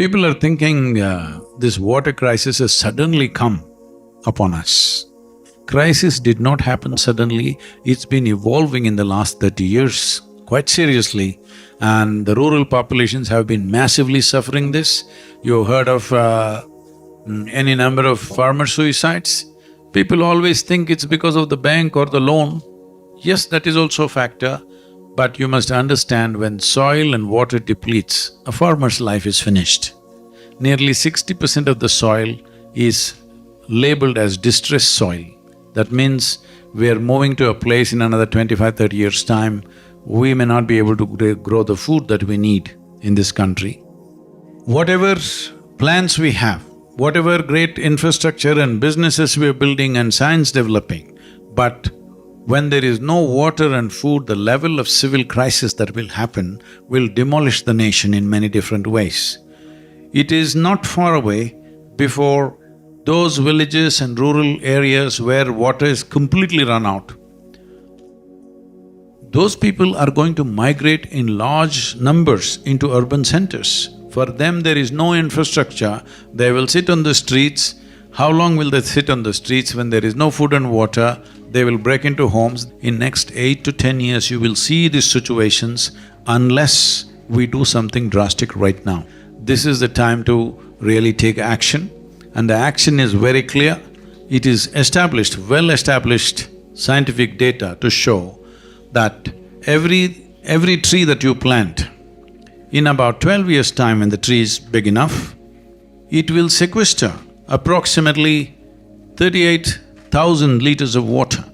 People are thinking this water crisis has suddenly come upon us. Crisis did not happen suddenly, it's been evolving in the last 30 years quite seriously, and the rural populations have been massively suffering this. You've heard of any number of farmer suicides? People always think it's because of the bank or the loan. Yes, that is also a factor, but you must understand when soil and water depletes, a farmer's life is finished. Nearly 60% of the soil is labeled as distressed soil. That means we are moving to a place in another 25–30 years' time, we may not be able to grow the food that we need in this country. Whatever plans we have, whatever great infrastructure and businesses we are building and science developing, but when there is no water and food, the level of civil crisis that will happen will demolish the nation in many different ways. It is not far away before those villages and rural areas where water is completely run out, those people are going to migrate in large numbers into urban centers. For them, there is no infrastructure, they will sit on the streets. How long will they sit on the streets when there is no food and water? They will break into homes. In next 8 to 10 years, you will see these situations unless we do something drastic right now. This is the time to really take action, and the action is very clear. It is established, well-established scientific data to show that every tree that you plant, in about 12 years' time when the tree is big enough, it will sequester approximately 38,000 liters of water.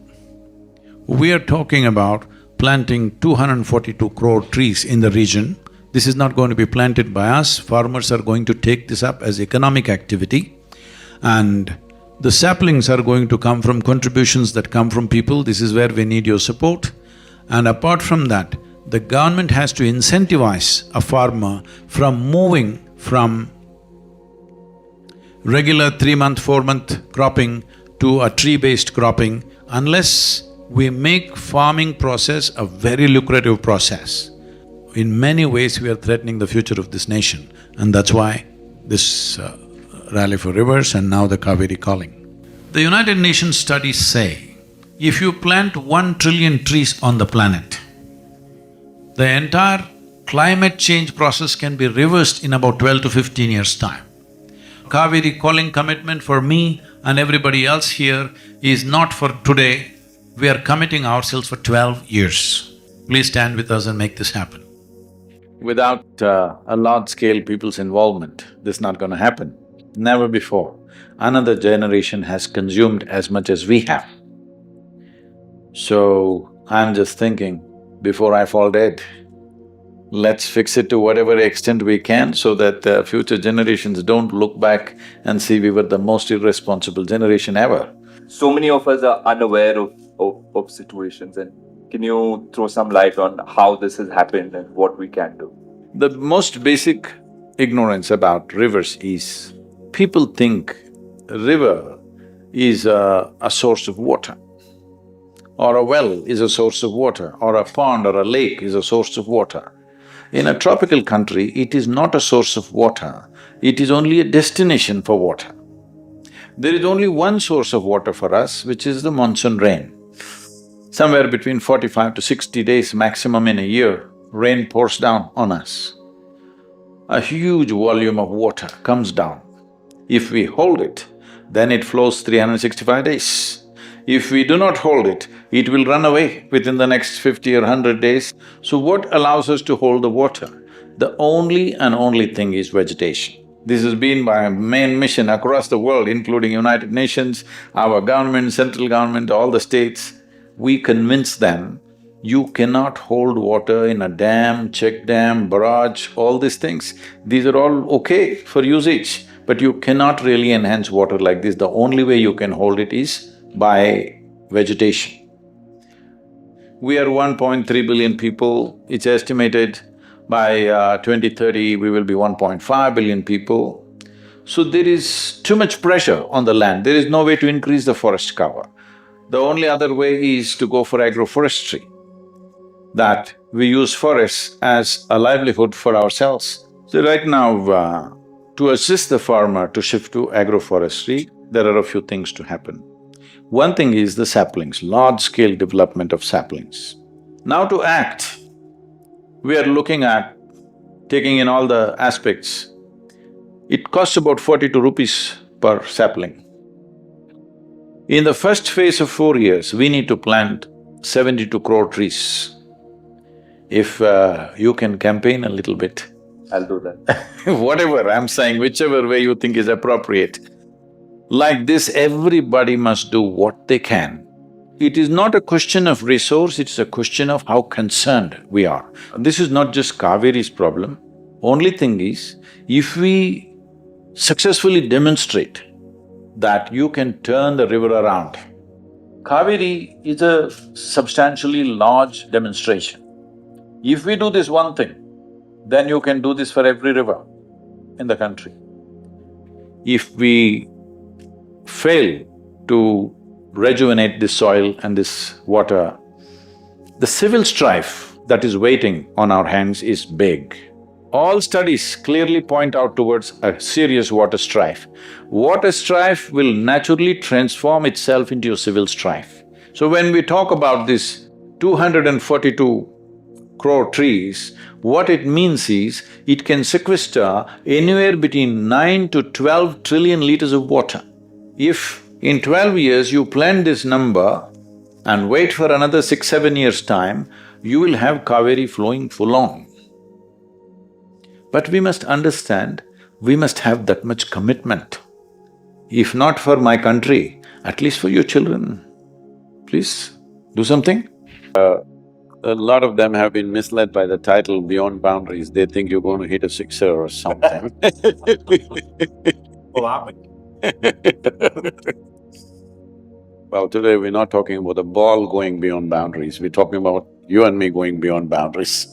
We are talking about planting 242 crore trees in the region. This is not going to be planted by us, farmers are going to take this up as economic activity, and the saplings are going to come from contributions that come from people. This is where we need your support. And apart from that, the government has to incentivize a farmer from moving from regular 3-month, 4-month cropping to a tree-based cropping, unless we make farming process a very lucrative process. In many ways, we are threatening the future of this nation, and that's why this Rally for Rivers and now the Kaveri calling. The United Nations studies say, if you plant 1 trillion trees on the planet, the entire climate change process can be reversed in about 12 to 15 years' time. Kaveri calling commitment for me and everybody else here is not for today, we are committing ourselves for 12 years. Please stand with us and make this happen. Without a large-scale people's involvement, this is not going to happen. Never before another generation has consumed as much as we have. So, I'm just thinking, before I fall dead, let's fix it to whatever extent we can so that future generations don't look back and see we were the most irresponsible generation ever. So many of us are unaware of situations, and can you throw some light on how this has happened and what we can do? The most basic ignorance about rivers is, people think a river is a source of water, or a well is a source of water, or a pond or a lake is a source of water. In a tropical country, it is not a source of water, it is only a destination for water. There is only one source of water for us, which is the monsoon rain. Somewhere between 45 to 60 days maximum in a year, rain pours down on us. A huge volume of water comes down. If we hold it, then it flows 365 days. If we do not hold it, it will run away within the next 50 or 100 days. So what allows us to hold the water? The only and only thing is vegetation. This has been my main mission across the world, including United Nations, our government, central government, all the states. We convince them, you cannot hold water in a dam, check dam, barrage, all these things. These are all okay for usage, but you cannot really enhance water like this. The only way you can hold it is by vegetation. We are 1.3 billion people, it's estimated by 2030 we will be 1.5 billion people. So there is too much pressure on the land, there is no way to increase the forest cover. The only other way is to go for agroforestry, that we use forests as a livelihood for ourselves. So right now, To assist the farmer to shift to agroforestry, there are a few things to happen. One thing is the saplings, large-scale development of saplings. Now to act, we are looking at taking in all the aspects. It costs about 42 rupees per sapling. In the first phase of 4 years, we need to plant 72 crore trees. If you can campaign a little bit, I'll do that. whatever I'm saying, whichever way you think is appropriate. Like this, everybody must do what they can. It is not a question of resource, it's a question of how concerned we are. This is not just Kaveri's problem. Only thing is, if we successfully demonstrate that you can turn the river around, Kaveri is a substantially large demonstration. If we do this one thing, then you can do this for every river in the country. If we fail to rejuvenate this soil and this water, the civil strife that is waiting on our hands is big. All studies clearly point out towards a serious water strife. Water strife will naturally transform itself into a civil strife. So when we talk about this 242 crore trees, what it means is, it can sequester anywhere between 9 to 12 trillion liters of water. If in 12 years you plan this number and wait for another 6, 7 years' time, you will have Kaveri flowing full on. But we must understand, we must have that much commitment. If not for my country, at least for your children. Please, do something. A lot of them have been misled by the title Beyond Boundaries. They think you're going to hit a sixer or something. Well, today we're not talking about the ball going beyond boundaries, we're talking about you and me going beyond boundaries.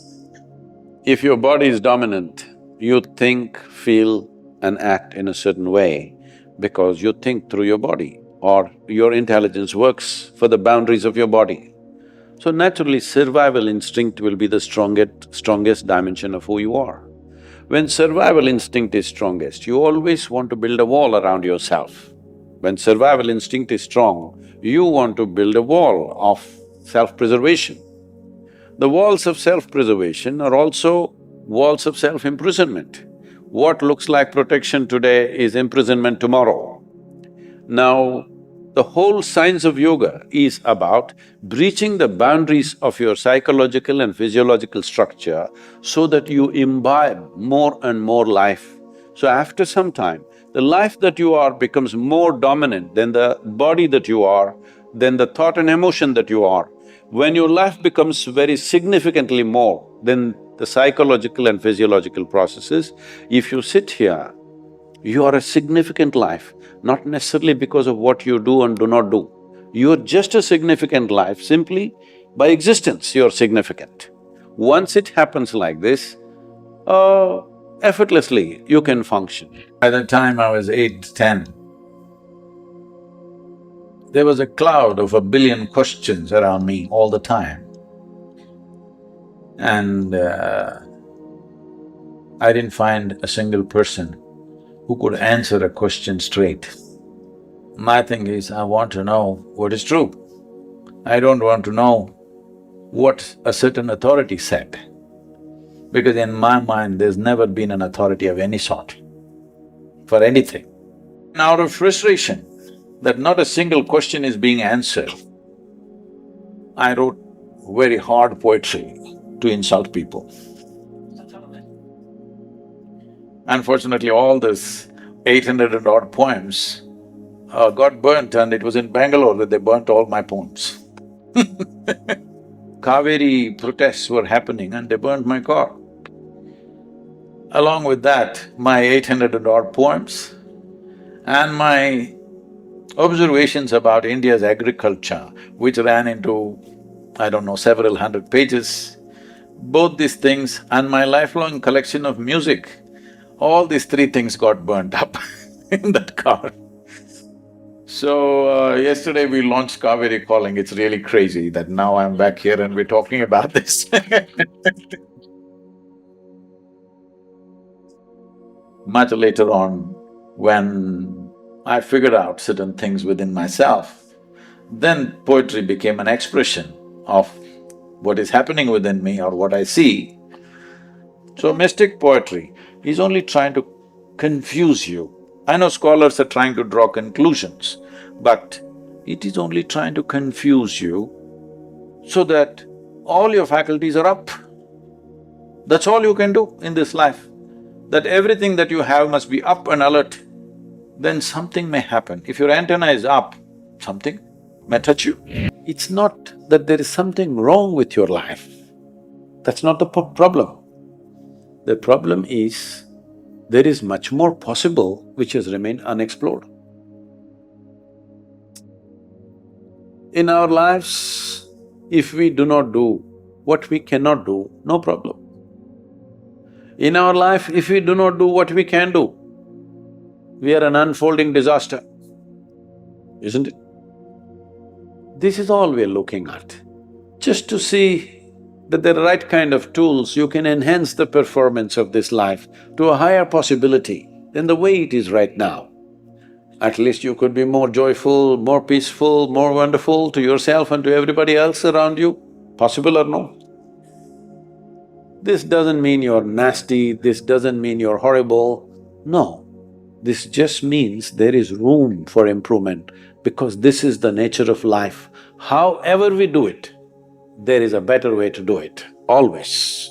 If your body is dominant, you think, feel and act in a certain way because you think through your body, or your intelligence works for the boundaries of your body. So naturally, survival instinct will be the strongest dimension of who you are. When survival instinct is strongest, you always want to build a wall around yourself. When survival instinct is strong, you want to build a wall of self-preservation. The walls of self-preservation are also walls of self-imprisonment. What looks like protection today is imprisonment tomorrow. Now, the whole science of yoga is about breaching the boundaries of your psychological and physiological structure so that you imbibe more and more life. So after some time, the life that you are becomes more dominant than the body that you are, than the thought and emotion that you are. When your life becomes very significantly more than the psychological and physiological processes, if you sit here, you are a significant life, not necessarily because of what you do and do not do. You're just a significant life, simply by existence you're significant. Once it happens like this, effortlessly you can function. By the time I was 8, 10, there was a cloud of 1 billion questions around me all the time. And I didn't find a single person who could answer a question straight. My thing is, I want to know what is true. I don't want to know what a certain authority said, because in my mind there's never been an authority of any sort for anything. And out of frustration that not a single question is being answered, I wrote very hard poetry to insult people. Unfortunately, all this 800 and odd poems got burnt, and it was in Bangalore that they burnt all my poems. Kaveri protests were happening and they burnt my car. Along with that, my 800 and odd poems and my observations about India's agriculture, which ran into, I don't know, several hundred pages, both these things and my lifelong collection of music, all these three things got burnt up in that car. So, yesterday we launched Kaveri Calling. It's really crazy that now I'm back here and we're talking about this. Much later on, when I figured out certain things within myself, then poetry became an expression of what is happening within me or what I see. So mystic poetry is only trying to confuse you. I know scholars are trying to draw conclusions, but it is only trying to confuse you so that all your faculties are up. That's all you can do in this life, that everything that you have must be up and alert. Then something may happen. If your antenna is up, something may touch you. It's not that there is something wrong with your life. That's not the problem. The problem is, there is much more possible which has remained unexplored. In our lives, if we do not do what we cannot do, no problem. In our life, if we do not do what we can do, we are an unfolding disaster, isn't it? This is all we're looking at. Just to see that the right kind of tools, you can enhance the performance of this life to a higher possibility than the way it is right now. At least you could be more joyful, more peaceful, more wonderful to yourself and to everybody else around you. Possible or no? This doesn't mean you're nasty, this doesn't mean you're horrible. No, this just means there is room for improvement because this is the nature of life. However we do it, there is a better way to do it, always.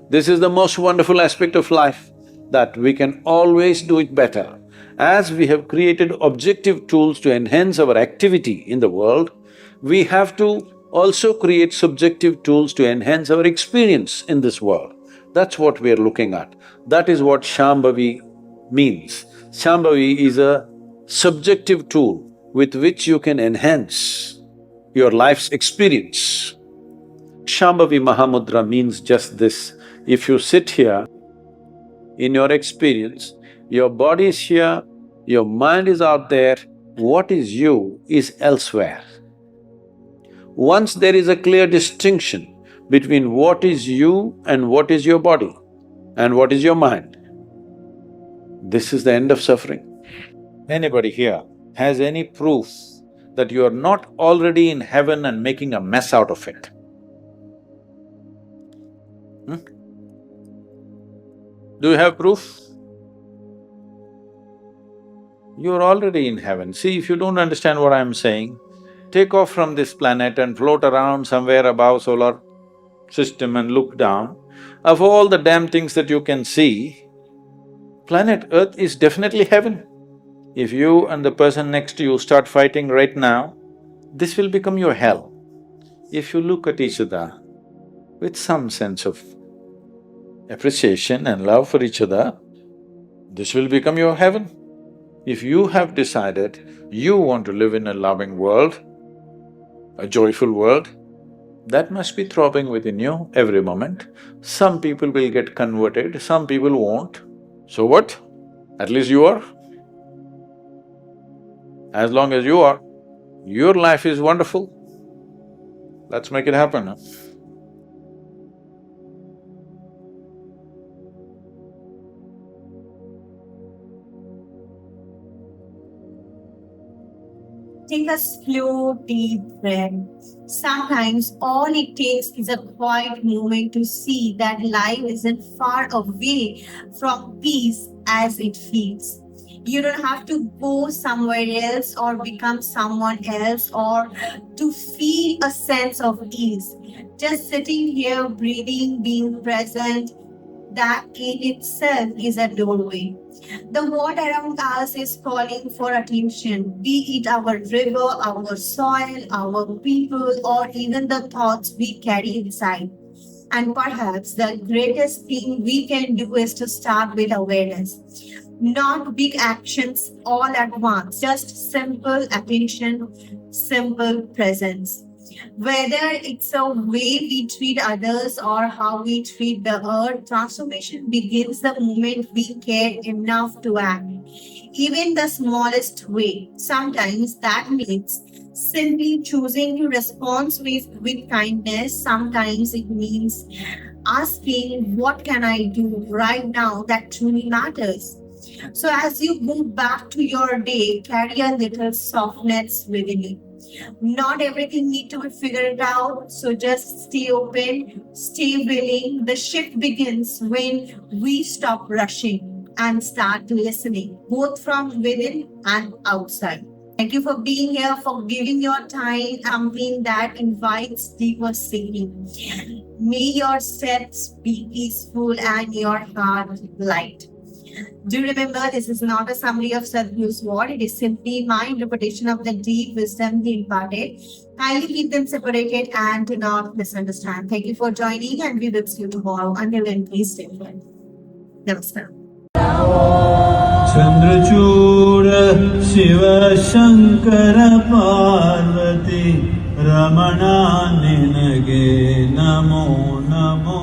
This is the most wonderful aspect of life, that we can always do it better. As we have created objective tools to enhance our activity in the world, we have to also create subjective tools to enhance our experience in this world. That's what we're looking at. That is what Shambhavi means. Shambhavi is a subjective tool with which you can enhance your life's experience. Shambhavi Mahamudra means just this: if you sit here, in your experience, your body is here, your mind is out there, what is you is elsewhere. Once there is a clear distinction between what is you and what is your body and what is your mind, this is the end of suffering. Anybody here has any proof that you are not already in heaven and making a mess out of it? Do you have proof? You're already in heaven. See, if you don't understand what I'm saying, take off from this planet and float around somewhere above solar system and look down. Of all the damn things that you can see, planet Earth is definitely heaven. If you and the person next to you start fighting right now, this will become your hell. If you look at each other with some sense of appreciation and love for each other, this will become your heaven. If you have decided you want to live in a loving world, a joyful world, that must be throbbing within you every moment. Some people will get converted, some people won't. So what? At least you are. As long as you are, your life is wonderful. Let's make it happen, huh? Take a slow, deep breath. Sometimes all it takes is a quiet moment to see that life isn't far away from peace as it feels. You don't have to go somewhere else or become someone else or to feel a sense of ease. Just sitting here, breathing, being present, that in itself is a doorway. The world around us is calling for attention, be it our river, our soil, our people, or even the thoughts we carry inside. And perhaps the greatest thing we can do is to start with awareness. Not big actions all at once, just simple attention, simple presence. Whether it's a way we treat others or how we treat the earth, transformation begins the moment we care enough to act. Even the smallest way. Sometimes that means simply choosing to respond with kindness. Sometimes it means asking, what can I do right now that truly matters? So as you go back to your day, carry a little softness within you. Not everything need to be figured out, so just stay open, stay willing. The shift begins when we stop rushing and start listening, both from within and outside. Thank you for being here, for giving your time. That invites deeper seeking. May your steps be peaceful and your heart light. Do remember, this is not a summary of Sadhguru's word. It is simply my interpretation of the deep wisdom he imparted. Kindly keep them separated and do not misunderstand. Thank you for joining, and we will see you tomorrow. Until then, please stay tuned. Namaskar. Chandrachud Shiv Shankar Parvati Ramana निनगे Namo Namo.